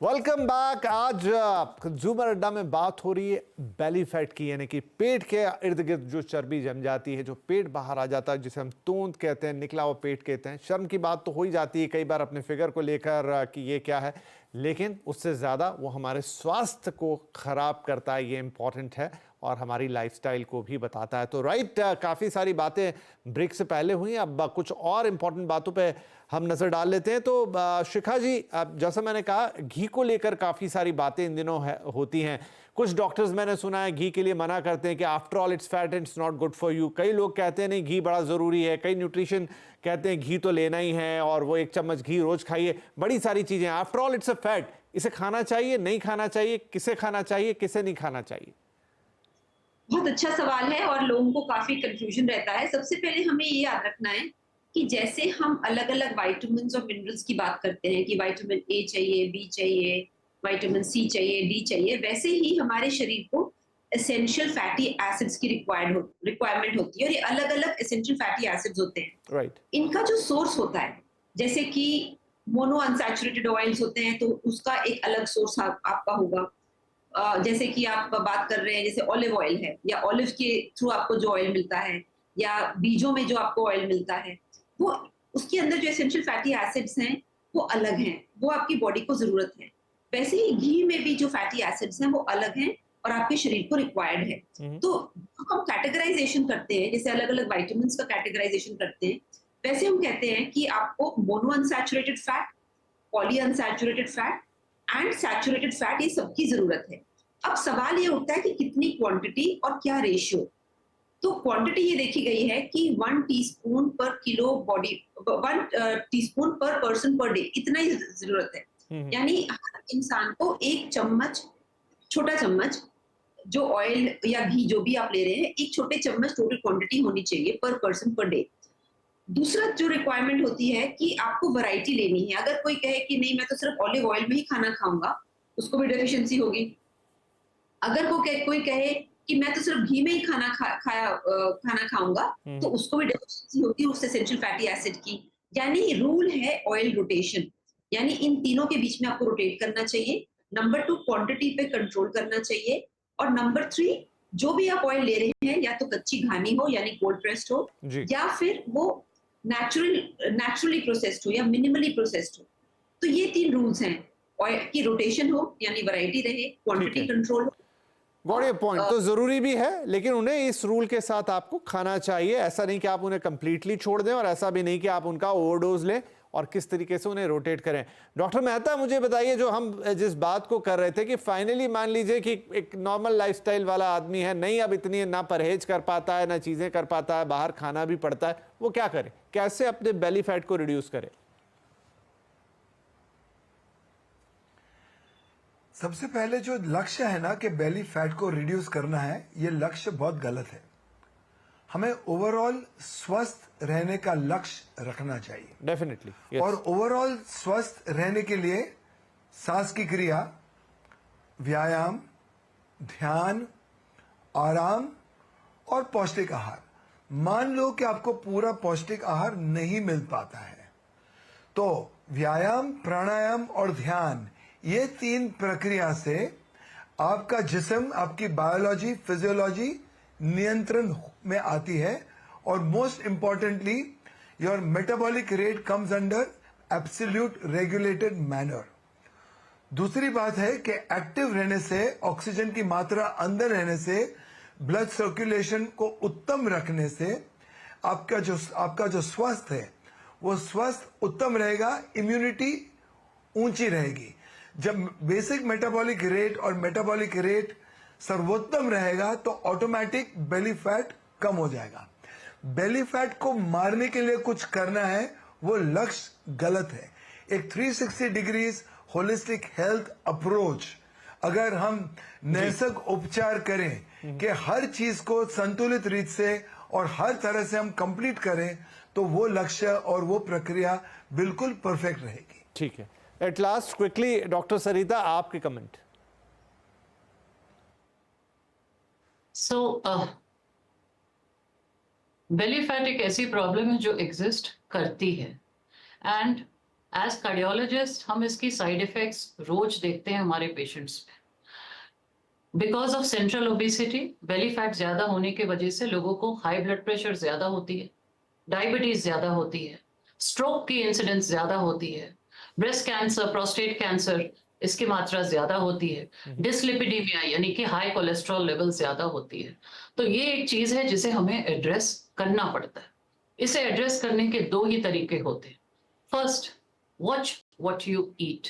Welcome back. आज consumer अड्डा में बात हो रही है बेली फैट की, यानी कि पेट के इर्द गिर्द जो चर्बी जम जाती है, जो पेट बाहर आ जाता है, जिसे हम तूंद कहते हैं, निकला हुआ पेट कहते हैं। शर्म की बात तो हो ही जाती है कई बार अपने फिगर को लेकर कि ये क्या है, लेकिन उससे ज़्यादा वो हमारे स्वास्थ्य को ख़राब करता है, ये इम्पॉर्टेंट है, और हमारी लाइफस्टाइल को भी बताता है। तो राइट, काफ़ी सारी बातें ब्रेक से पहले हुई, अब कुछ और इम्पॉर्टेंट बातों पे हम नज़र डाल लेते हैं। तो शिखा जी, जैसा मैंने कहा, घी को लेकर काफ़ी सारी बातें इन दिनों होती हैं। कुछ डॉक्टर्स मैंने सुना है घी के लिए मना करते हैं कि after all it's fat, it's not good for you. कई लोग कहते हैं नहीं, घी बड़ा ज़रूरी है। कई न्यूट्रिशन कहते हैं घी तो लेना ही है और वो 1 चम्मच घी रोज़ खाइए। बड़ी सारी चीज़ें, after all it's a fat, इसे खाना चाहिए, नहीं खाना चाहिए, किसे खाना चाहिए, किसे नहीं खाना चाहिए? बहुत अच्छा सवाल है और लोगों को काफ़ी कन्फ्यूज़न रहता है। सबसे पहले हमें ये याद रखना है कि जैसे हम अलग-अलग विटामिन्स और मिनरल्स की बात करते हैं कि विटामिन ए चाहिए, बी चाहिए, विटामिन सी चाहिए, डी चाहिए, वैसे ही हमारे शरीर को एसेंशियल फैटी एसिड्स की रिक्वायरमेंट होती है और ये अलग-अलग एसेंशियल फैटी एसिड्स होते हैं। राइट। इनका जो सोर्स होता है, जैसे कि मोनो अनसैचुरेटेड ऑयल्स होते हैं, तो उसका एक अलग सोर्स आपका होगा। जैसे कि आप बात कर रहे हैं, जैसे ऑलिव ऑयल है या ऑलिव के थ्रू आपको जो ऑयल मिलता है या बीजों में जो आपको ऑयल मिलता है, वो उसके अंदर जो एसेंशियल फैटी एसिड्स हैं वो अलग हैं, वो आपकी बॉडी को जरूरत है। वैसे ही घी में भी जो फैटी एसिड्स हैं वो अलग हैं और आपके शरीर को रिक्वायर्ड है। तो हम कैटेगराइजेशन करते हैं, जैसे अलग अलग वाइटामिन का कैटेगराइजेशन करते हैं, वैसे हम कहते हैं कि आपको mono unsaturated fat, poly unsaturated fat and saturated fat, ये सबकी जरूरत है। अब सवाल ये उठता है कि कितनी क्वांटिटी और क्या रेशियो। तो क्वांटिटी ये देखी गई है कि 1 टीस्पून पर किलो बॉडी, 1 टीस्पून पर पर्सन पर डे, इतना ही जरूरत है। हम्म। यानी हर इंसान को 1 चम्मच, छोटा चम्मच जो ऑयल या घी जो भी आप ले रहे हैं, 1 छोटे चम्मच टोटल क्वांटिटी होनी चाहिए पर पर्सन पर डे। दूसरा जो रिक्वायरमेंट होती है कि आपको वैरायटी लेनी है। अगर कोई कहे कि नहीं मैं तो सिर्फ ऑलिव ऑयल में ही खाना खाऊंगा, उसको भी डेफिशिएंसी होगी। अगर कोई कहे कि मैं तो सिर्फ घी में ही खाना खाऊंगा, तो हम्म। उसको भी डेफिशिएंसी होगी उस एसेंशियल फैटी एसिड की। यानी रूल है ऑयल रोटेशन, यानी इन तीनों के बीच में आपको रोटेट करना चाहिए। नंबर 2, क्वांटिटी पे कंट्रोल करना चाहिए। और नंबर 3, जो भी आप ऑयल ले रहे हैं, या तो कच्ची घानी हो यानी कोल्ड प्रेस्ड हो, जी। या फिर वो नेचुरली प्रोसेस्ड हो या मिनिमली प्रोसेस्ड हो। तो ये 3 रूल्स हैं, ऑयल की रोटेशन हो यानी वैरायटी रहे, ठीक क्वांटिटी है, कंट्रोल हो गॉट और योर पॉइंट। तो जरूरी भी है, लेकिन उन्हें इस रूल के साथ आपको खाना चाहिए। ऐसा नहीं कि आप उन्हें कंप्लीटली छोड़ दें और ऐसा भी नहीं कि आप उनका ओवरडोज लें, और किस तरीके से उन्हें रोटेट करें। डॉक्टर मेहता, मुझे बताइए, जो हम जिस बात को कर रहे थे कि फाइनली मान लीजिए कि एक नॉर्मल लाइफस्टाइल वाला आदमी है, नहीं अब इतनी ना परहेज कर पाता है, ना चीजें कर पाता है, बाहर खाना भी पड़ता है, वो क्या करे, कैसे अपने बेली फैट को रिड्यूस करे? सबसे पहले जो लक्ष्य है ना कि बेली फैट को रिड्यूस करना है, ये लक्ष्य बहुत गलत है। हमें ओवरऑल स्वस्थ रहने का लक्ष्य रखना चाहिए। डेफिनेटली, और ओवरऑल स्वस्थ रहने के लिए सांस की क्रिया, व्यायाम, ध्यान, आराम और पौष्टिक आहार। मान लो कि आपको पूरा पौष्टिक आहार नहीं मिल पाता है, तो व्यायाम, प्राणायाम और ध्यान, ये 3 प्रक्रिया से आपका जिस्म, आपकी बायोलॉजी, फिजियोलॉजी नियंत्रण में आती है। और most importantly, your metabolic rate comes under absolute regulated manner. दूसरी बात है कि एक्टिव रहने से, ऑक्सीजन की मात्रा अंदर रहने से, ब्लड सर्कुलेशन को उत्तम रखने से आपका जो स्वास्थ्य है वो स्वस्थ उत्तम रहेगा, इम्यूनिटी ऊंची रहेगी। जब बेसिक मेटाबॉलिक रेट और मेटाबॉलिक रेट सर्वोत्तम रहेगा तो ऑटोमेटिक बेली फैट कम हो जाएगा। बेली फैट को मारने के लिए कुछ करना है, वो लक्ष्य गलत है। एक 360 डिग्रीज होलिस्टिक हेल्थ अप्रोच, अगर हम नैसर्गिक उपचार करें कि हर चीज को संतुलित रीत से और हर तरह से हम कंप्लीट करें, तो वो लक्ष्य और वो प्रक्रिया बिल्कुल परफेक्ट रहेगी। ठीक है। एट लास्ट, क्विकली, डॉक्टर सरिता, आपके कमेंट। सो बेली फैट एक ऐसी प्रॉब्लम है जो एग्जिस्ट करती है, एंड एज कार्डियोलॉजिस्ट हम इसकी साइड इफेक्ट्स रोज देखते हैं हमारे पेशेंट्स में। Because of central obesity, belly fat ज्यादा होने की वजह से लोगों को हाई ब्लड प्रेशर ज्यादा होती है, डायबिटीज ज्यादा होती है, स्ट्रोक की इंसिडेंस ज्यादा होती है, ब्रेस्ट कैंसर, प्रोस्टेट कैंसर इसकी मात्रा ज्यादा होती है, डिसलिपिडीमिया यानी कि हाई कोलेस्ट्रॉल लेवल ज्यादा होती है। तो ये एक चीज है जिसे हमें एड्रेस करना पड़ता है। इसे एड्रेस करने के दो ही तरीके होते हैं। First, watch what you eat,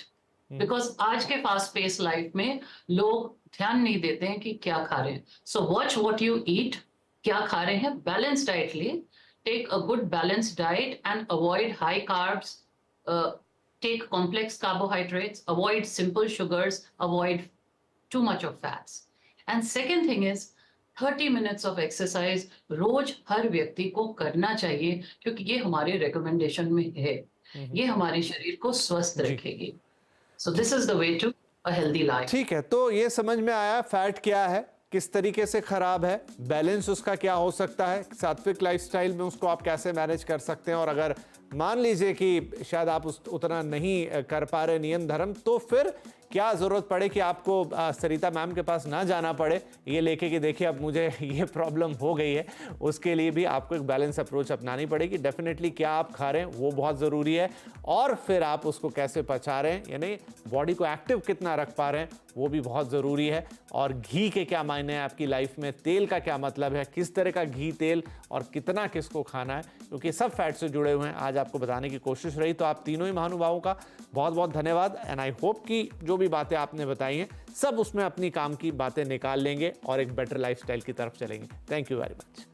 because आज के फास्ट पेस लाइफ में लोग ध्यान नहीं देते हैं कि क्या खा रहे हैं। So watch what you eat, क्या खा रहे हैं, बैलेंस डाइट लिए, take a good balance diet and avoid high carbs, take complex carbohydrates, avoid simple sugars, avoid too much of fats. And second thing is 30 minutes of exercise रोज हर व्यक्ति को करना चाहिए, क्योंकि ये हमारे रिकमेंडेशन में है, ये हमारे शरीर को स्वस्थ रखेगी। So this is the way to a healthy life. ठीक है, तो ये समझ में आया फैट क्या है, किस तरीके से खराब है, बैलेंस उसका क्या हो सकता है, सात्विक लाइफस्टाइल में उसको आप कैसे मैनेज कर सकते हैं, और अगर मान लीजिए कि शायद आप उतना नहीं कर पा रहे नियम धर्म, तो फिर क्या ज़रूरत पड़े कि आपको सरिता मैम के पास ना जाना पड़े ये लेके कि देखिए अब मुझे ये प्रॉब्लम हो गई है। उसके लिए भी आपको एक बैलेंस अप्रोच अपनानी पड़ेगी। डेफिनेटली क्या आप खा रहे हैं वो बहुत ज़रूरी है, और फिर आप उसको कैसे पचा रहे हैं, यानी बॉडी को एक्टिव कितना रख पा रहे हैं वो भी बहुत ज़रूरी है। और घी के क्या मायने हैं आपकी लाइफ में, तेल का क्या मतलब है, किस तरह का घी तेल और कितना किसको खाना है, क्योंकि सब फैट से जुड़े हुए हैं। आज आपको बताने की कोशिश रही, तो आप तीनों ही महानुभावों का बहुत बहुत धन्यवाद। एंड आई होप कि जो भी बातें आपने बताई हैं सब उसमें अपनी काम की बातें निकाल लेंगे और एक बेटर लाइफस्टाइल की तरफ चलेंगे। Thank you very much.